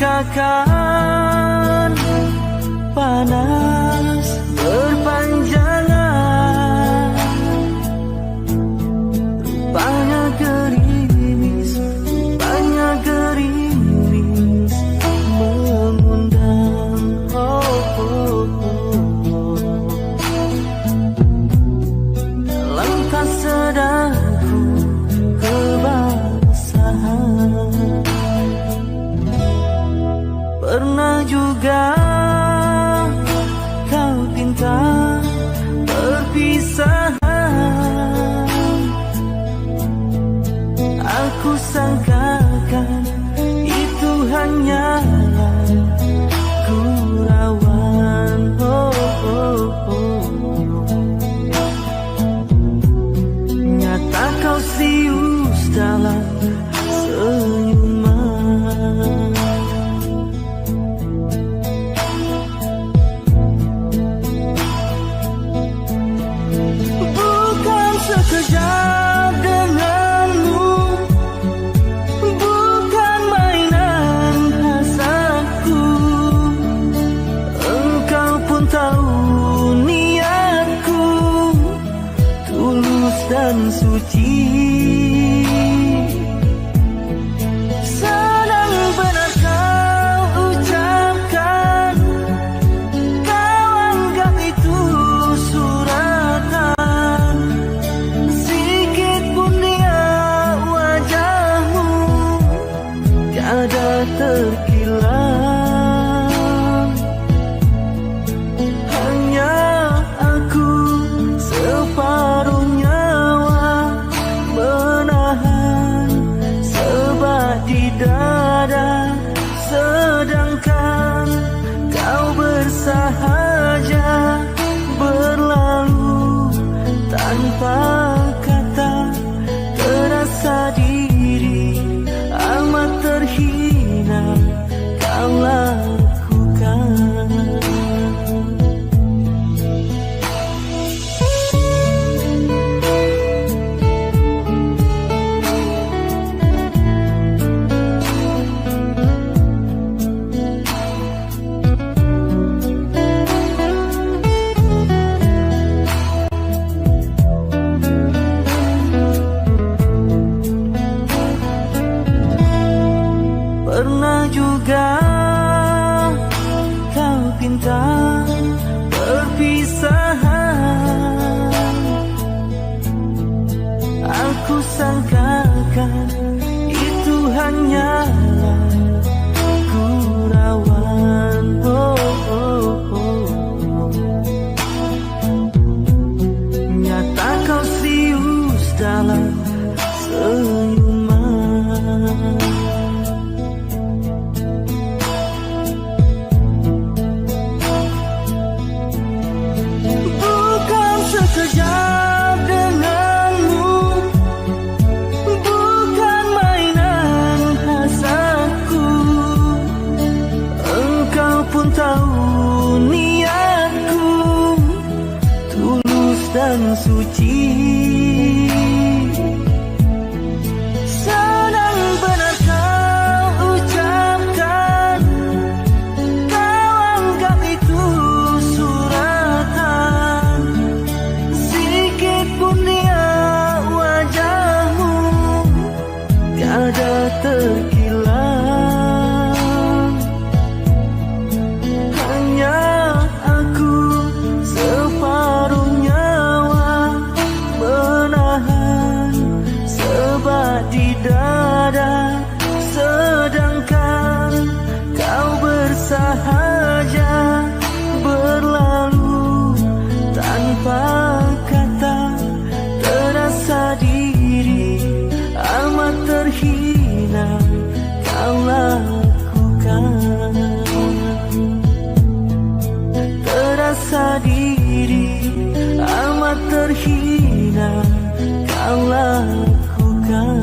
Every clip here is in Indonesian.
bagaikan panas berpanjangan, rupanya gerimis, rupanya gerimis mengundang. Dalam kasedaku kebasahan, pernah juga kau pinta perpisahan. Aku sangkakan itu hanyalah gurauan. Nyata kau serius dalam senyuman. Sekejap denganmu, bukan mainan hasratku. Engkau pun tahu niatku tulus dan suci. Sedang benar kau ucapkan, kau anggap itu suratan. Tiada terkilat, hanya aku separuh nyawa menahan sebat di dada, sedangkan kau bersahaja berlalu tanpa kata. Terasa diri amat terhina kau lakukan. Pernah juga kau pinta perpisahan. Aku sangkakan itu hanyalah gurauan. Nyata kau serius dalam senyuman. Sekejap denganmu, bukan mainan hasratku. Engkau pun tahu niatku tulus dan suci. Sedang benar kau ucapkan, kau anggap itu suratan. Tiada terkilat, hanya aku separuh nyawa menahan sebat di dada, sedangkan kau bersahaja berlalu tanpa kata. Terasa diri amat terhina kau lakukan. Terasa diri amat terhina kau lakukan.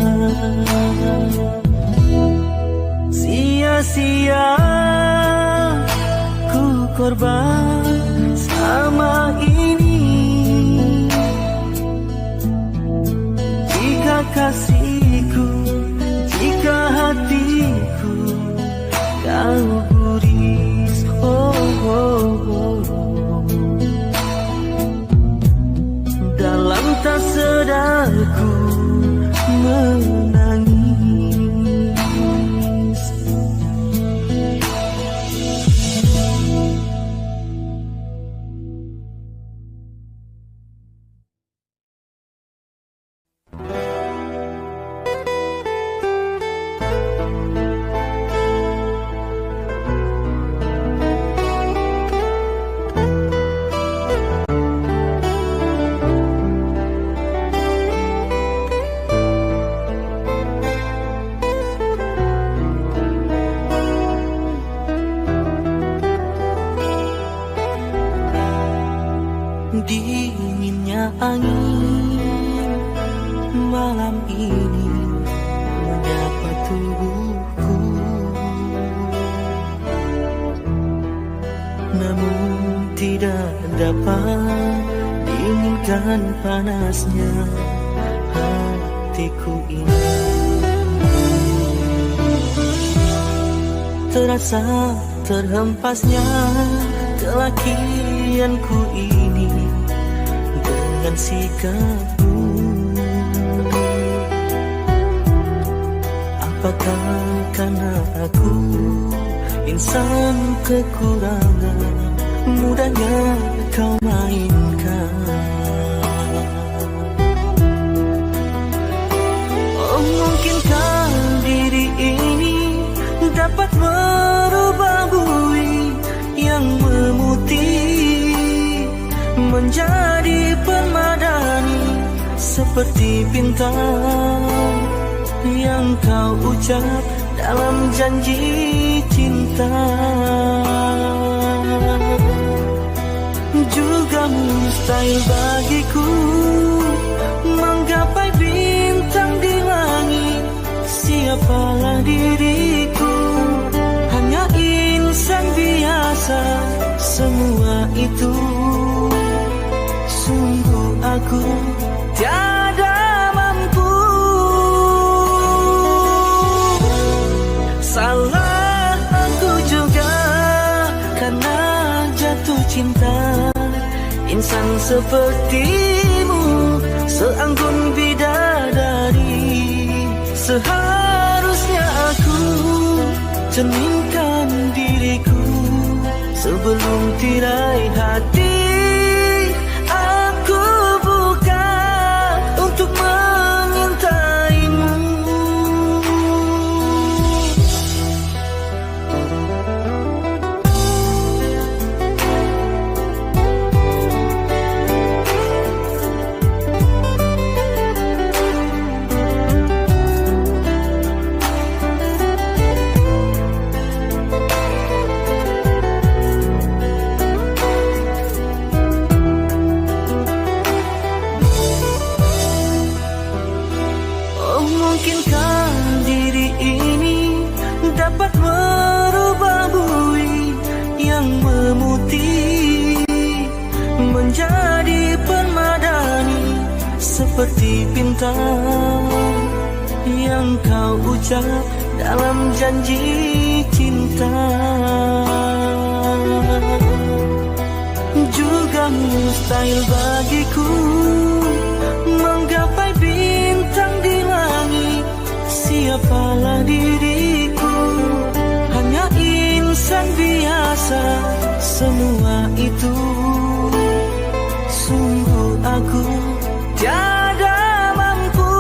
Sia-sia ku korban selama ini. kasihku, jika hatiku tak aku menangis. Dinginnya angin malam ini menyapa tubuhku, namun tidak dapat dinginkan panasnya hatiku ini. Terasa terhempasnya kelakianku ini dengan sikapmu. Apakah karena aku insan kekurangan, mudahnya kau mainkan? Oh, mungkinkah diri ini dapat merubah bui yang memutih menjadi permadani, seperti bintang yang kau ucap dalam janji cinta. Juga mustahil bagiku menggapai bintang di langit. Siapalah diriku, hanya insan biasa. Semua itu sungguh aku tiada mampu. Salah aku juga karena jatuh cinta. Insan sepertimu seanggun bidadari. Seharusnya aku cerminkan diriku sebelum tirai hati aku buka untuk mengintaimu. Mungkinkah diri ini dapat merubah bui yang memutih menjadi permadani, seperti bintang yang kau ucap dalam janji cinta. Juga mustahil bagiku menggapai bintang di langit. Siapalah diriku, hanya insan biasa. Semua itu sungguh aku tiada mampu.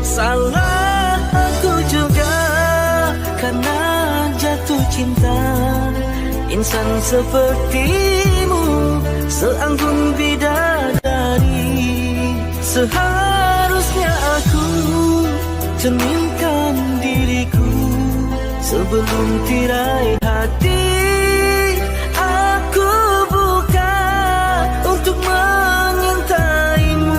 Salah aku juga karena jatuh cinta. Insan sepertimu seanggun bidadari. Seharusnya aku cerminkan diriku sebelum tirai hati aku buka untuk mengintaimu.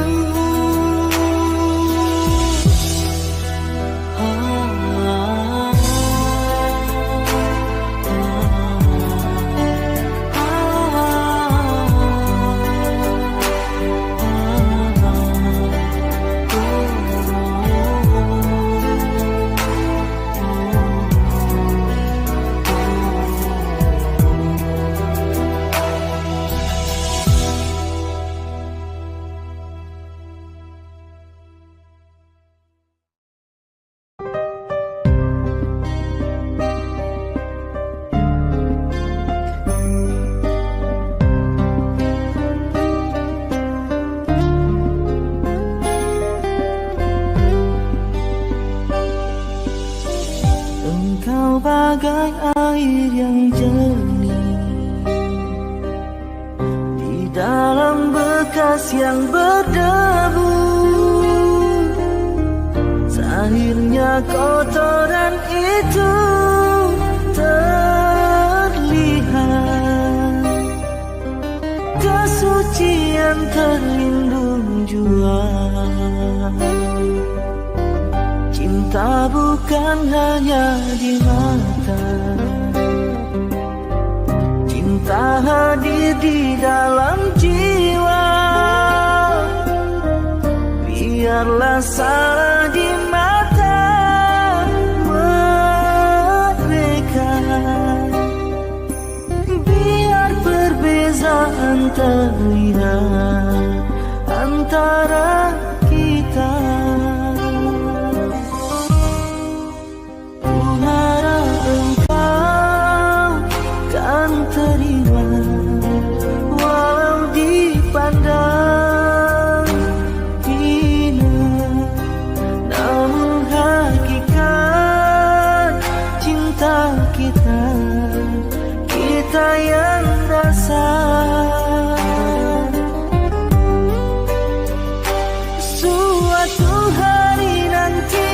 dalam bekas yang berdebu. Akhirnya kotoran itu terlihat, kesucian terlindung jua. Cinta bukan hanya di mata, cinta hadir di dalam jiwa. Biarlah salah di mata mereka, biar perbezaan terlihat antara kita. Ku harap engkau kan terima, walau dipandang hina, namun hakikat cinta kita, kita yang rasa. Suatu hari nanti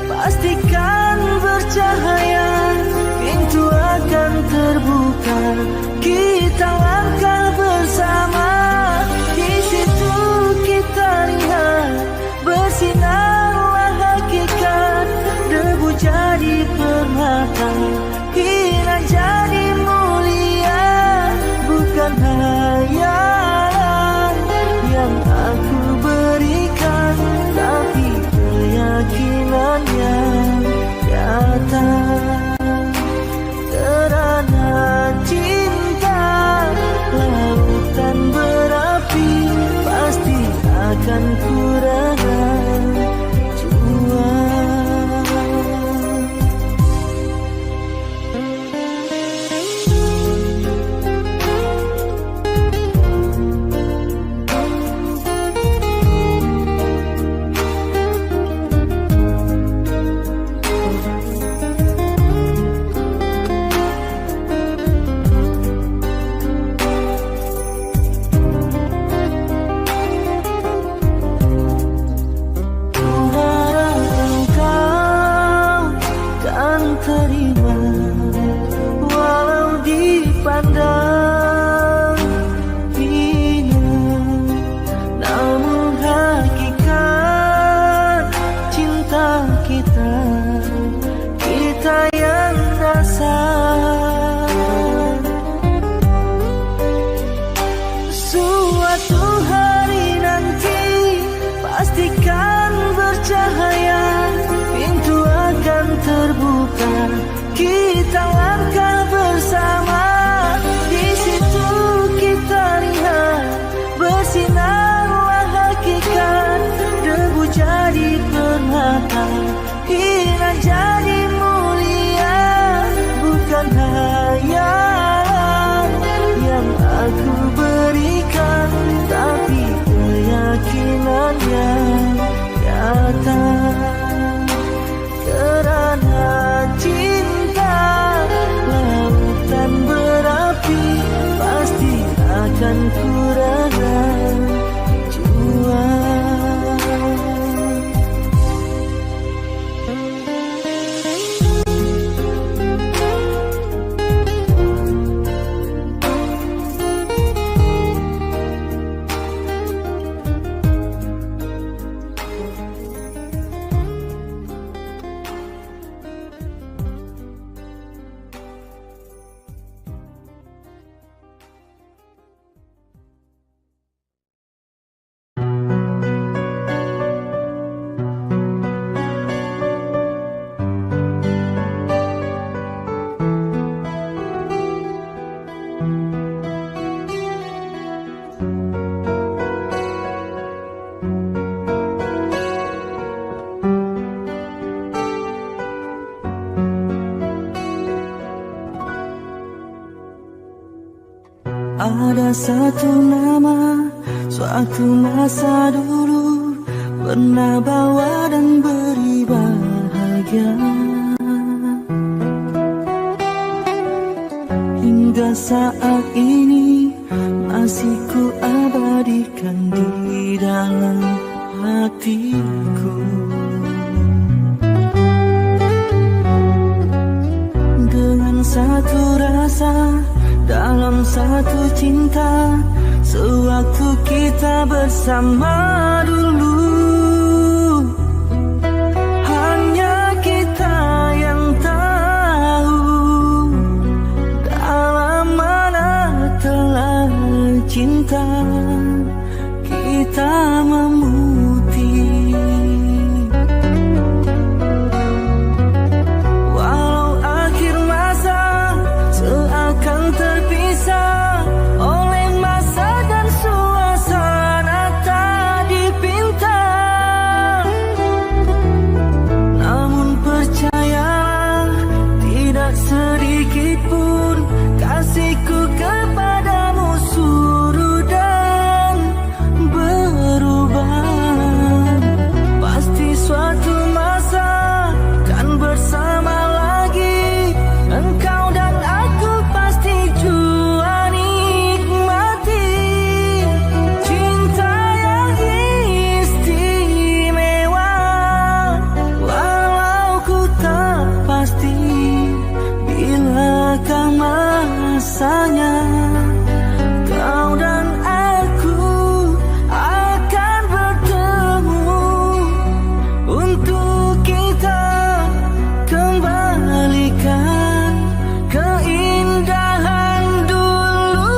pastikan bercahaya, pintu akan terbuka, kita langkah bersama. Di situ kita lihat bersinarlah hakikat, debu jadi permata, hina jadi mulia. Bukan hayalan yang aku berikan, tapi keyakinan yang nyata. Kerana cinta lautan berapi, pasti akan ku reda jua. Terima, walau dipandang hina, namun hakikat cinta kita, kita yang rasa. Suatu hari nanti pastikan bercahaya, pintu akan terbuka, kita langkah bersama. Di situ kita lihat bersinarlah hakikat, debu jadi permata, hina jadi mulia. Bukan hayalan yang aku berikan, tapi keyakinan yang nyata. Kerana cinta lautan berapi, pasti akan ku reda jua. Ada satu nama, suatu masa dulu pernah bawa dan beri bahagia, hingga saat ini masih ku abadikan di dalam hatiku. Dengan satu rasa, dalam satu cinta, sewaktu kita bersama dulu. Hanya kita yang tahu dalam mana telah cinta kita memutih. Walau akhir masa seakan terpisah oleh masa dan suasana tak dipinta, namun percayalah tidak sedikit pun kasihku kepadamu surut dan berubah. Pasti suatu masa kan bersama lagi, engkau dan aku pasti jua nikmati cinta yang istimewa. Walau ku tak pasti bilakah masanya kau dan aku akan bertemu untuk kita kembalikan keindahan dulu.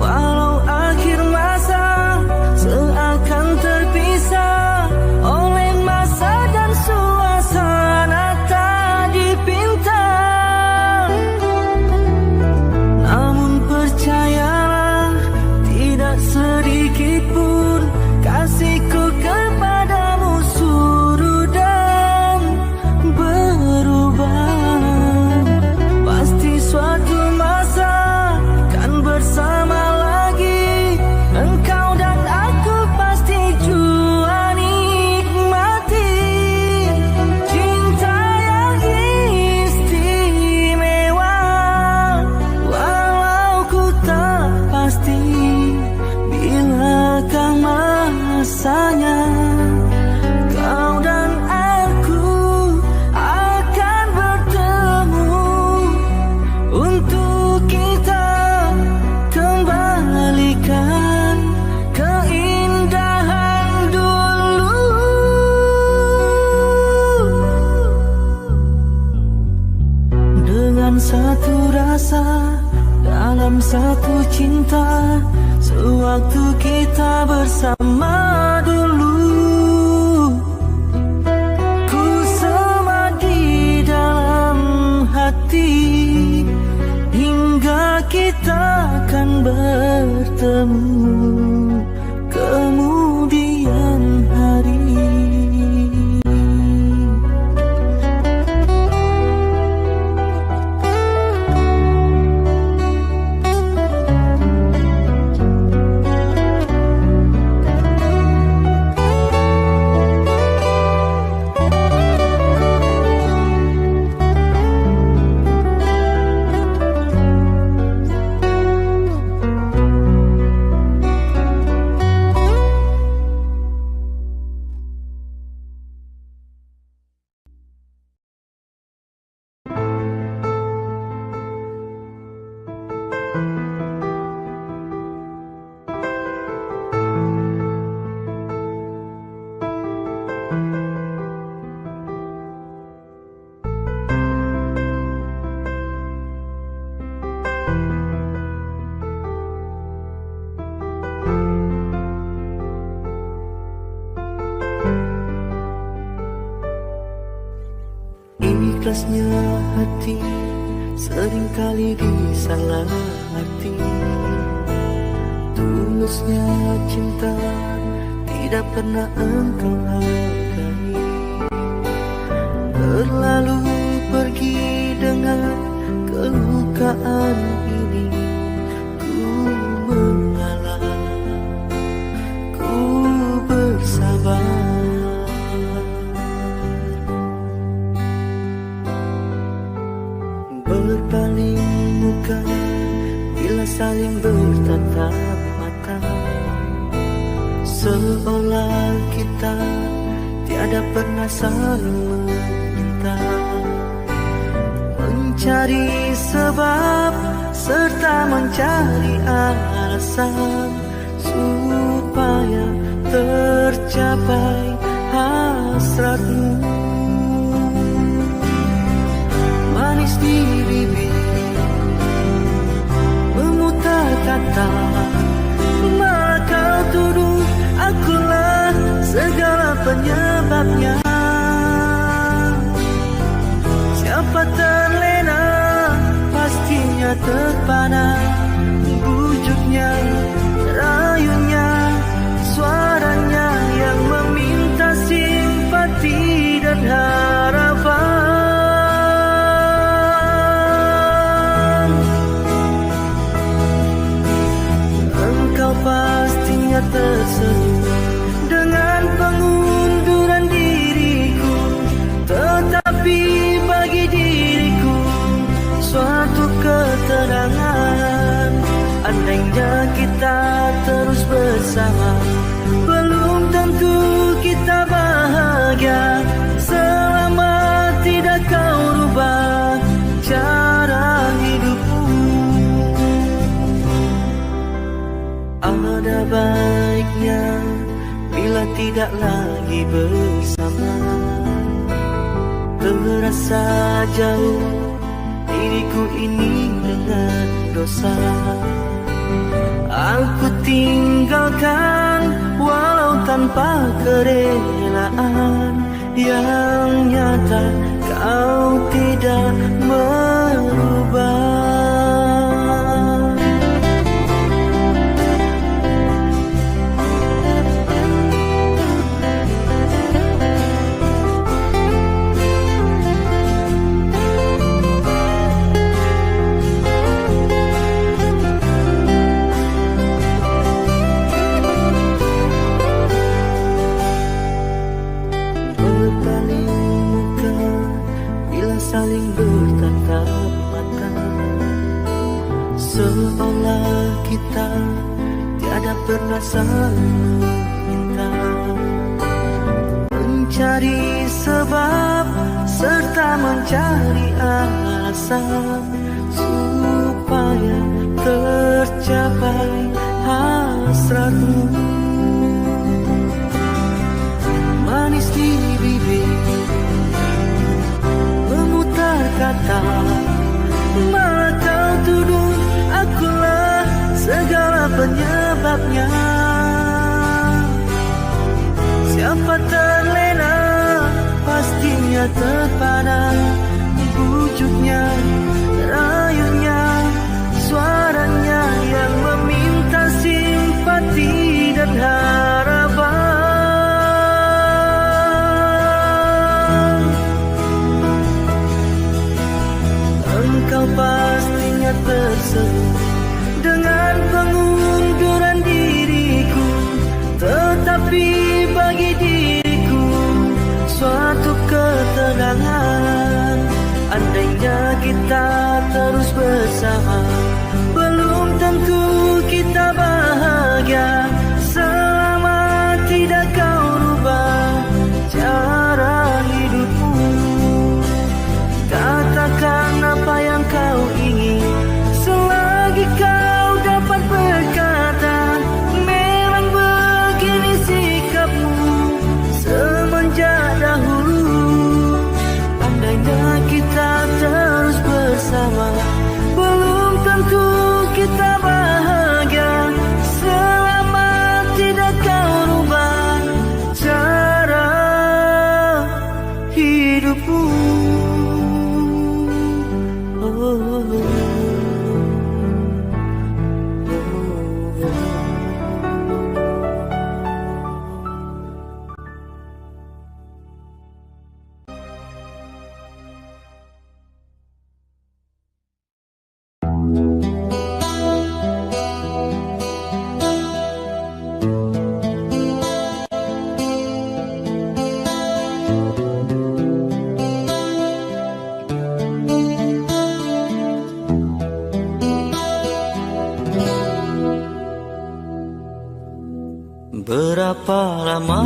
Walau akhir masa seakan terpisah oleh masa dan suasana tak dipinta, namun percayalah tidak sedikit pun kasihku kepadamu surut dan berubah. Pasti suatu masa kan bersama lagi, engkau dan aku pasti jua nikmati cinta yang istimewa. Walau ku tak pasti bilakah masanya kau dan aku akan bertemu untuk kita kembalikan keindahan dulu. Dengan satu rasa, dalam satu cinta, sewaktu kita bersama dulu. Ku semadi dalam hati hingga kita akan bertemu kemudian hari. Ikhlasnya hati seringkali disalaharti. Tulusnya cinta tidak pernah engkau hargai. Terlalu pergi dengan kelukaan ini. Ku mengalah, ku bersabar. Berpaling muka bila saling bertatap mata, seolah kita tiada pernah saling meminta. Mencari sebab serta mencari alasan supaya tercapai hasratmu. Manis di bibir, memutar kata, malah kau tuduh akulah segala penyebabnya. Siapa terlena pastinya terpana, bujuknya, rayunya, suaranya yang meminta simpati dan harapan. Engkau pastinya tersenyum dengan pengunduran diriku, tetapi bagi diriku suatu ketenangan. Andainya kita terus bersama, belum tentu kita bahagia selama tidak kau rubah cara hidupmu. Ada baiknya bila tidak lagi bersama. Terasa jauh diriku ini dengan dosa. Aku tinggalkan walau tanpa kerelaan. Yang nyata kau tidak merubah. Saling bertatap mata, seolah kita tiada pernah saling meminta. Mencari sebab serta mencari alasan supaya tercapai hasratmu. Manis di bibir, kata, malah kau tuduh akulah segala penyebabnya. Siapa terlena pastinya terpana, bujuknya, rayunya, suaranya yang meminta simpati dan harapan. Engkau pastinya tersenyum dengan pengunduran diriku, tetapi bagi diriku suatu ketenangan. Andainya kita Berapa lama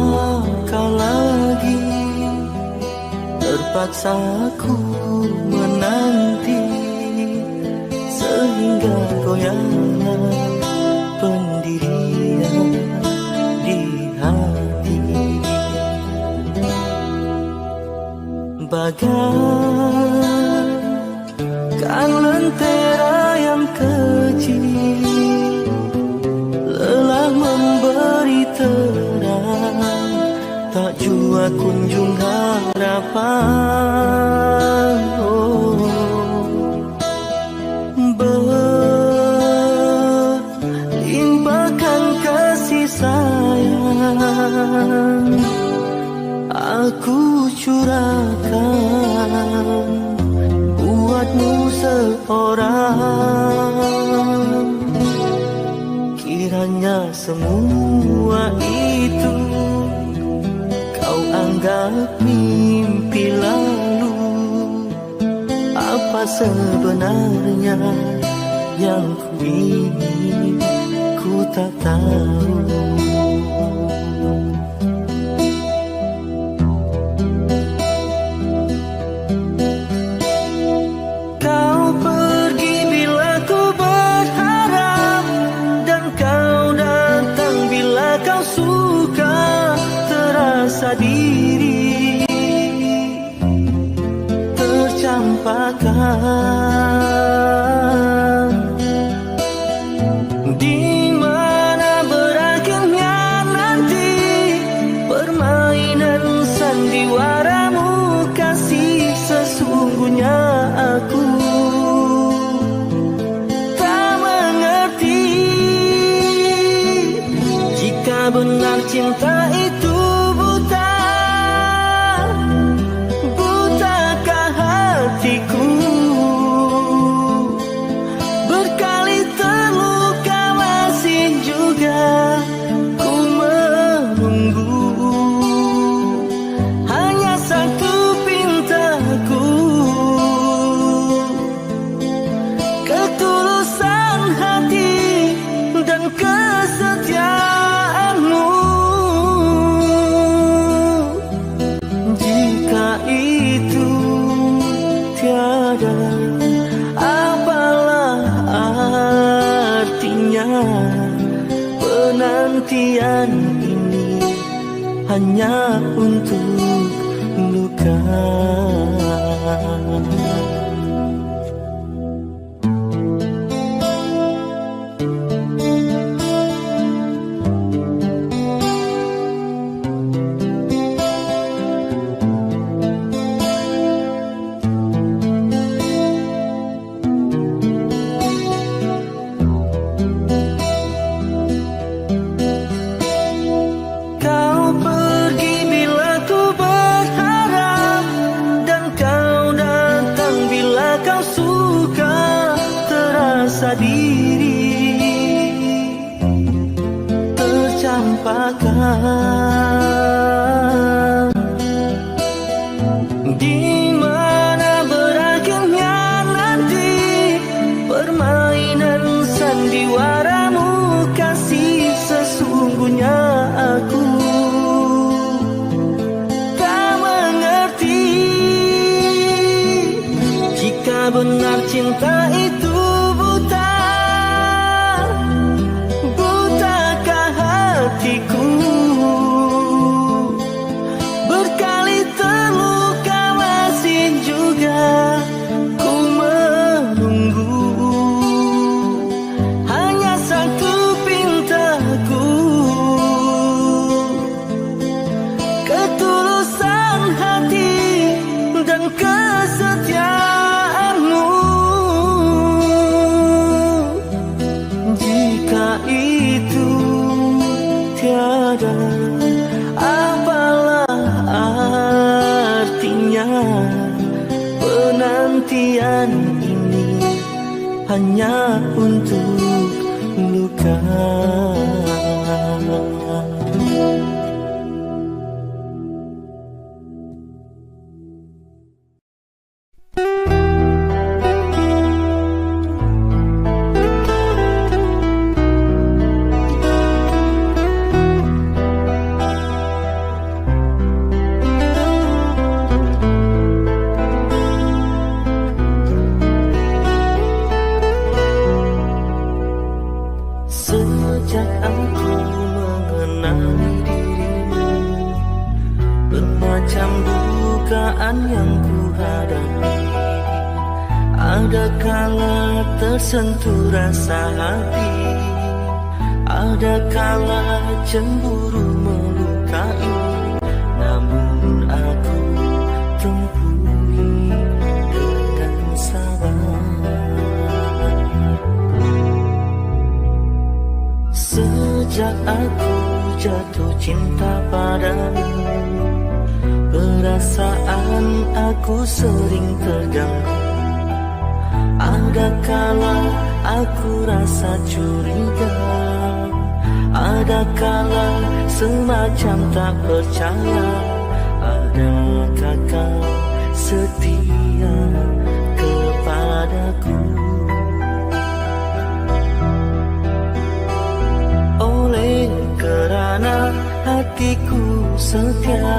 kau lagi terpaksa ku menanti, sehingga goyahlah pendirian di hati. Bagaikan lentera yang kecil, lelah memberi terang, tak jua kunjung harapan. Berlimpahkan kasih sayang, aku curahkan buatmu seorang. Kiranya semua itu kau anggap mimpi lalu. Apa sebenarnya yang ku ingin, ku tak tahu. Diri tercampakkan, di mana berakhirnya nanti permainan sandiwaramu kasih. Sesungguhnya aku tak mengerti jika benar cinta itu berkali terluka, masih juga ku menunggu. Hanya satu pintaku, ketulusan hati dan kesetiaanmu. Jika itu tiada, apalah artinya penantian ini hanya untuk luka. Diri tercampakkan, di mana berakhirnya nanti permainan sandiwaramu kasih. Sesungguhnya aku tak mengerti jika benar cinta itu berkali terluka, masih juga ku menunggu. Hanya satu pintaku, ketulusan hati dan kesetiaanmu. Jika itu tiada, apalah artinya penantian ini hanya untuk luka. aku mengenali dirimu, bermacam dugaan yang ku hadapi. Ada kala tersentuh rasa hati, ada kala cemburu melukai, namun aku tempuhi dengan sabar. Sejak aku jatuh cinta padamu, perasaan aku sering terganggu. Ada kala aku rasa curiga, ada kala semacam tak percaya. Adakah kau setia kepadaku? Oleh kerana hatiku setia,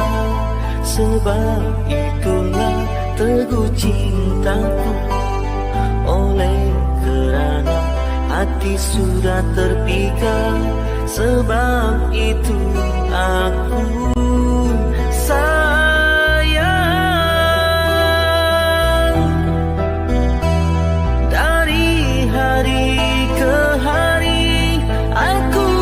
sebab itulah teguh cintaku. Oleh kerana hati sudah terpikat, sebab itu aku sayang. Dari hari ke hari aku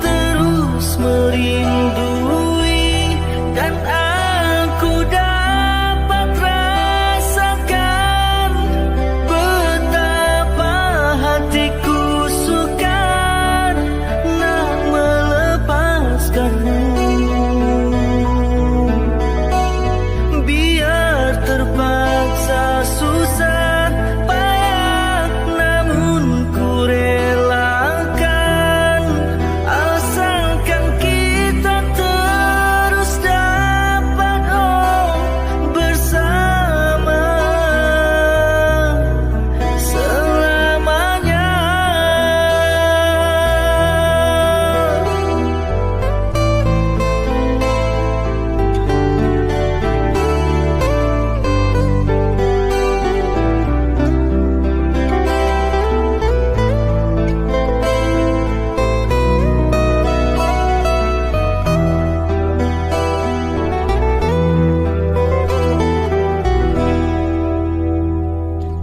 terus merindui, dan aku dapat rasakan betapa hatiku sukar nak melepaskanmu. Biar terpaksa susah payah, namun ku relakan, asalkan kita terus dapat bersama selamanya.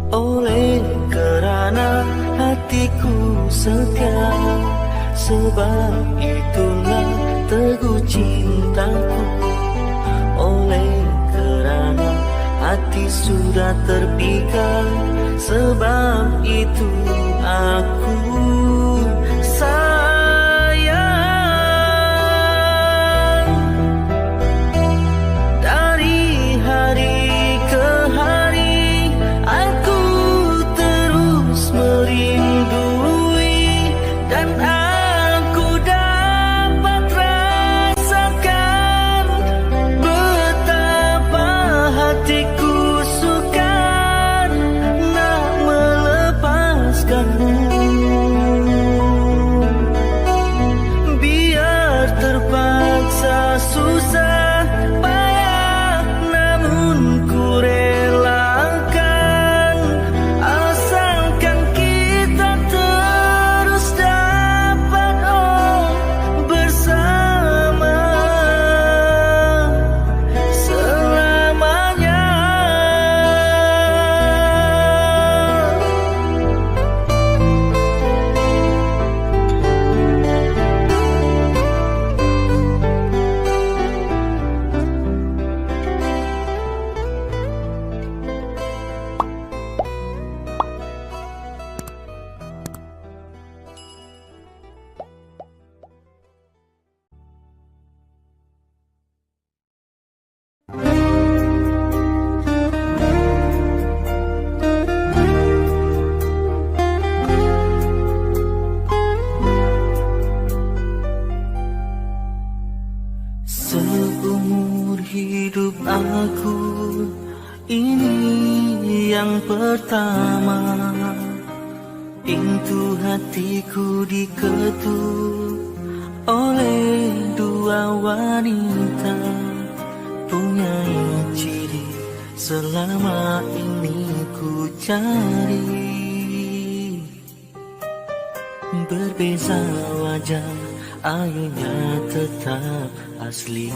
Oleh kerana hatiku setia, sebab itulah teguh cintaku. Oleh kerana hati sudah terpikat, sebab itu aku sayang. Dari hari ke hari aku terus merindui, dan aku dapat rasakan betapa hatiku sukar nak melepaskanmu. Biar terpaksa susah payah, namun ku relakan, asalkan kita terus dapat bersama selamanya. Seumur hidup aku, ini yang pertama. Pintu hatiku diketuk oleh dua wanita, punya ciri selama ini ku cari. Berbeza wajah, ayunya tetap asli.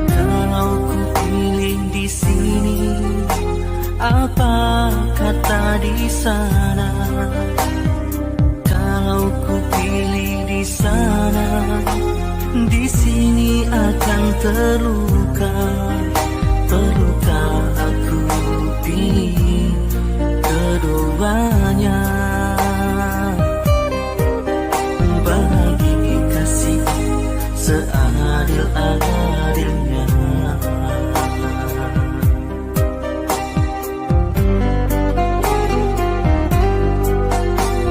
Kalau ku pilih di sini, apa kata di sana? Kalau ku pilih di sana, di sini akan terluka. Perlukah aku pilih keduanya? Bagi kasih seadil-adilnya.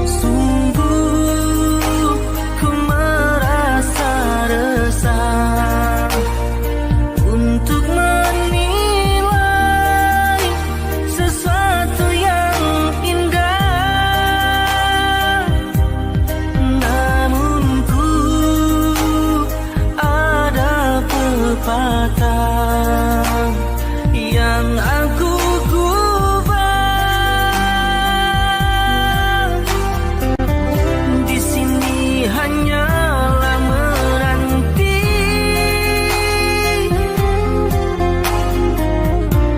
Sungguh ku merasa resah untuk menilai sesuatu yang indah. Namun ku ada pepatah yang aku gubah. Di sini hanyalah menanti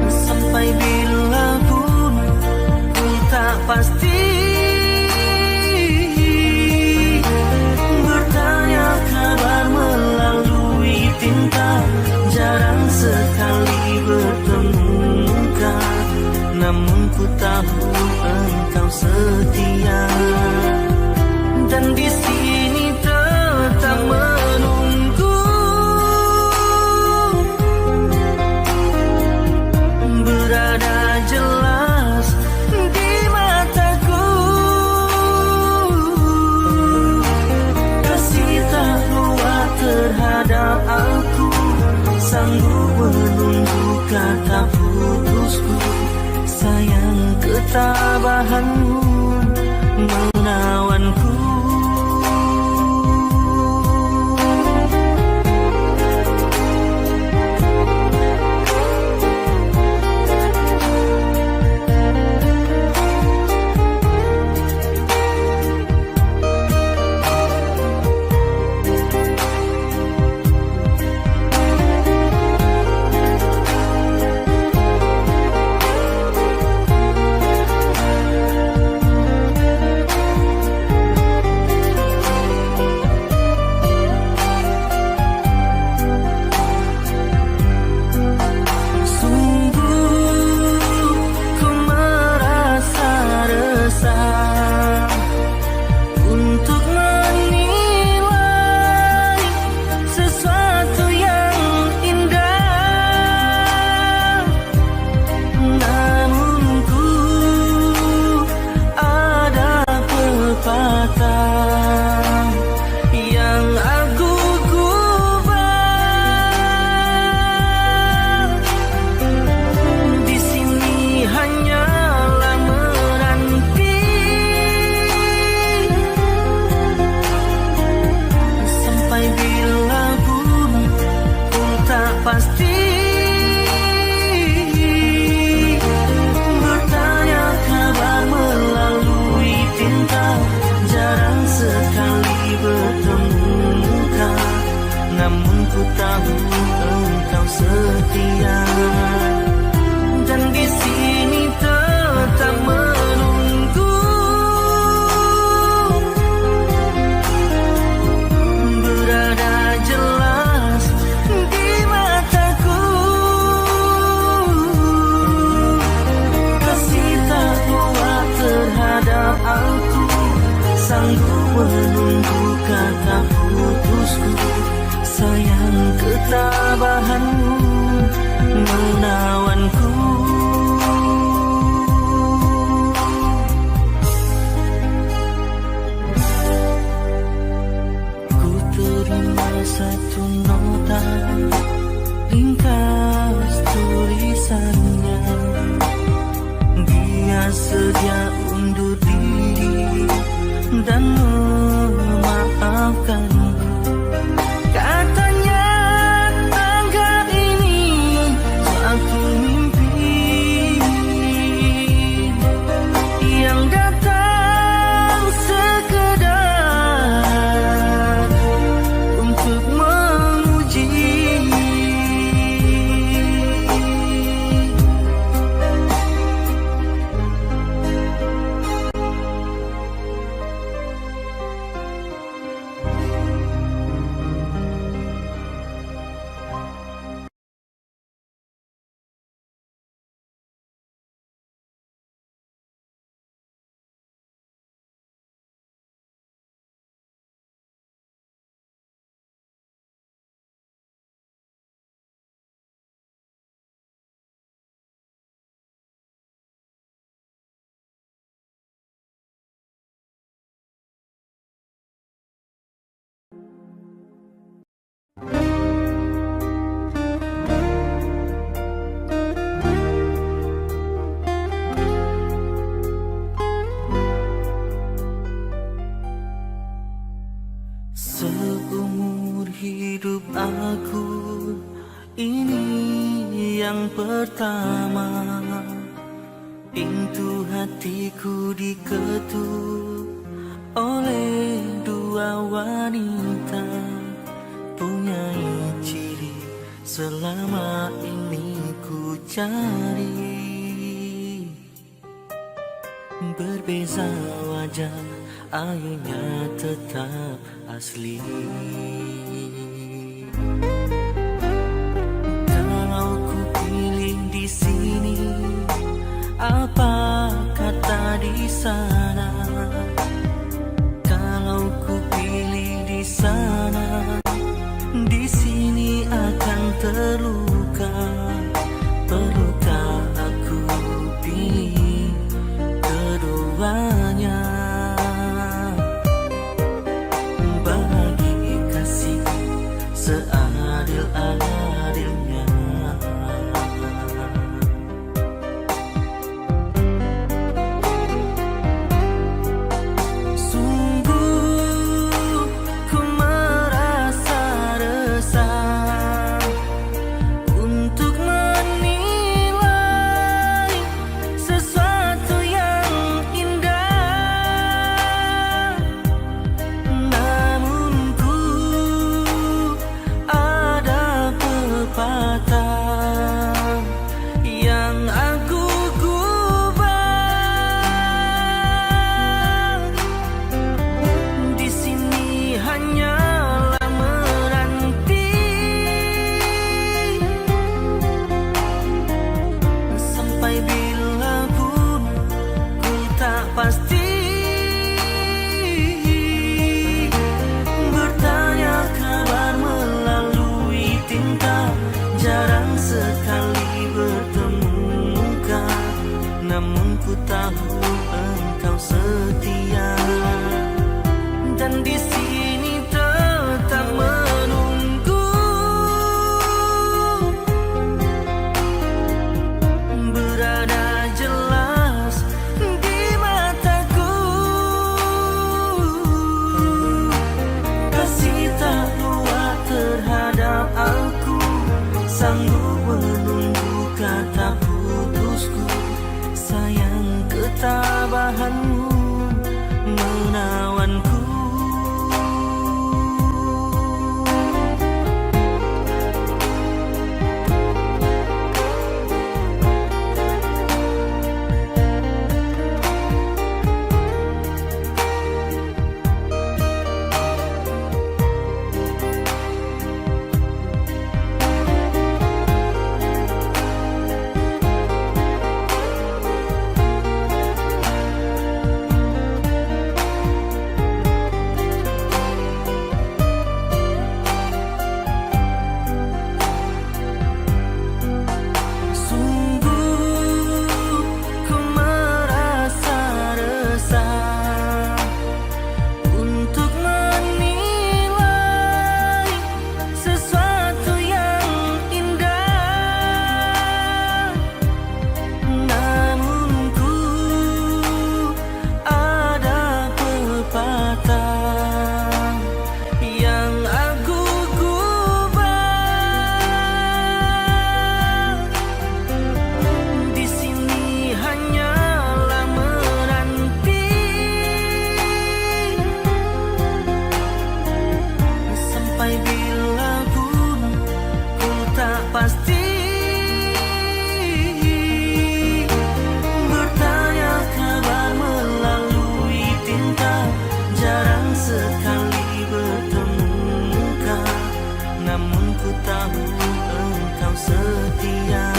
sampai bila pun ku tak pasti. Bertanya kabar melalui tinta, jarang sekali bertemu muka. Namun ku tahu engkau setia, dan di sini tetap menunggu. Berada jelas di mataku, kasih tak kuat terhadap aku, sanggup menunggu kata putusku. Sayang ketabahanmu menawanku. Pasti bertanya kabar melalui tinta, jarang sekali bertemu muka. Namun ku tahu engkau setia, dan di sini tetap menunggu. Berada jelas di mataku, kasih tak kuat terhadap aku, sanggup menunggu kata putusku. Sayang ketabahanmu menawanku. Ku terima satu nota, ringkas tulisannya. Dia sedia undur diri dan memaafkanku. Katanya anggap ini suatu mimpi aku, ini yang pertama. Pintu hatiku diketuk oleh dua wanita, punya ciri selama ini ku cari. Berbeza wajah, ayunya tetap asli. Kalau ku pilih di sini, apa kata di sana? Kalau ku pilih di sana, di sini akan terluka. Perlukah aku pilih keduanya? Bagi kasih seadil-adilnya. Pasti bertanya kabar melalui tinta, jarang sekali bertemu muka, namun ku tahu engkau setia. Dan di sini tetap menunggu, berada jelas di mataku. Kasih tak luar terhadap aku, sanggup menunggu kata putusku. Sayang ketabahanmu menawanku. Pasti bertanya kabar melalui tinta, jarang sekali bertemu muka, namun ku tahu engkau setia.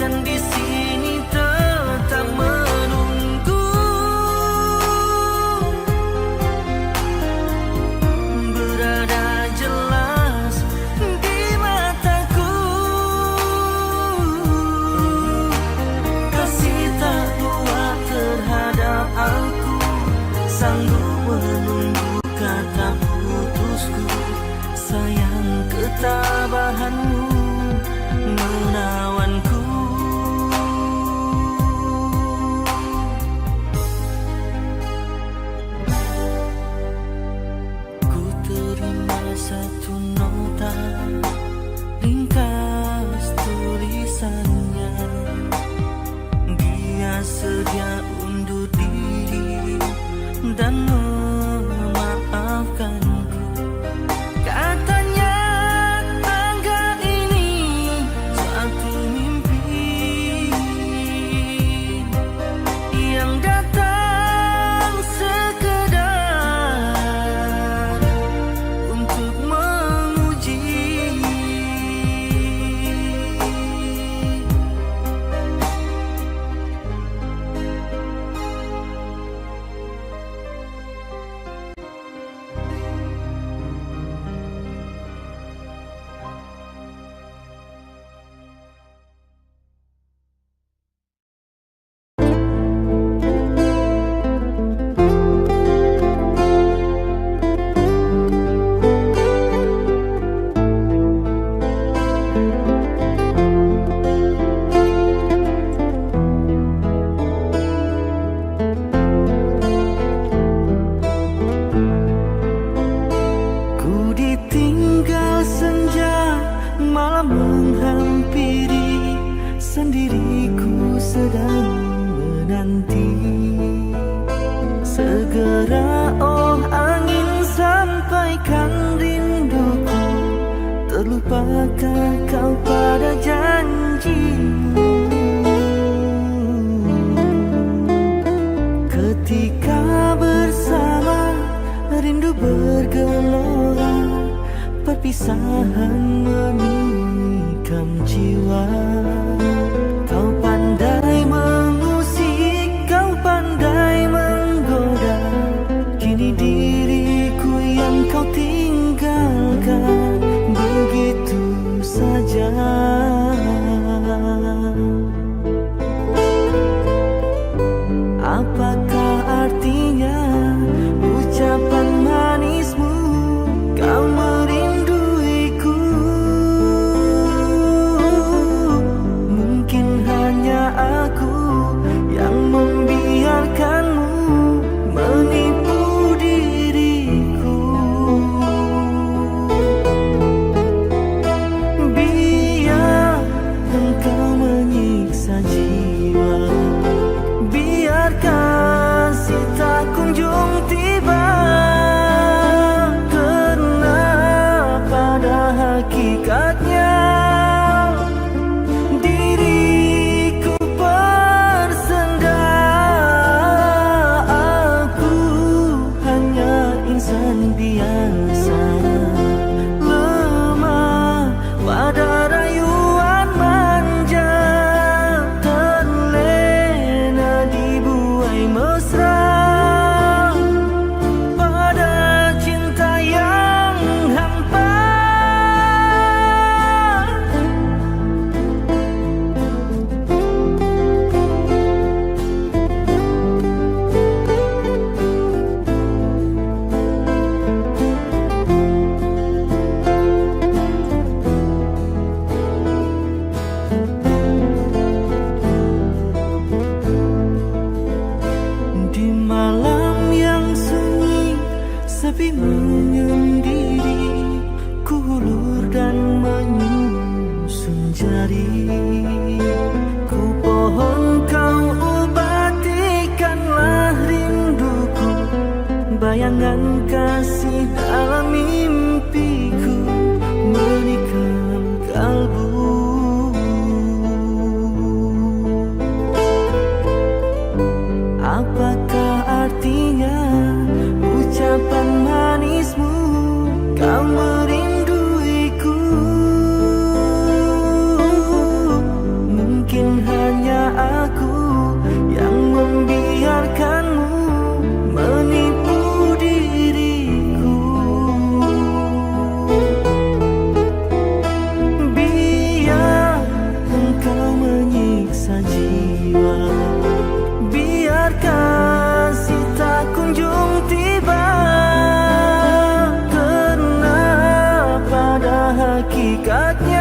Dan di sini tetap menunggu, berada jelas di mataku. Kasih tak luar terhadap aku, sanggup menunggu kata putusku. Sayang ketabahanmu menawanku. Ku terima satu bergerak, oh angin, sampaikan rinduku. Terlupakah kau pada janjimu? Ketika bersama, rindu bergelora, perpisahan menikam jiwa. Kau pandai mengusik, kau pandai menggoda, kini diriku yang kau tinggalkan begitu saja. Apakah artinya ucapan manismu? Kau merinduiku. Mungkin hanya aku yang membiarkanmu menipu diriku. Biar engkau menyiksa jiwa, biarkan si tak kunjung tiba, karena pada hakikatnya diriku bersenda. Aku hanya insan biasa, lemah pada rayuan manja, terlena dibuai mesra pada cinta yang hampa. Di malam yang sunyi, sepi menyendiri, ku hulur dan menyusun jari. Ku pohon kau obatikanlah rinduku, bayangan kasih dalam mimpiku menikam kalbu. Apakah artinya ucapan manismu? Kau merinduiku. Mungkin hanya aku yang membiarkanmu menipu diriku. Biar engkau menyiksa jiwa, biarkan si tak kunjung tiba, karena pada hakikatnya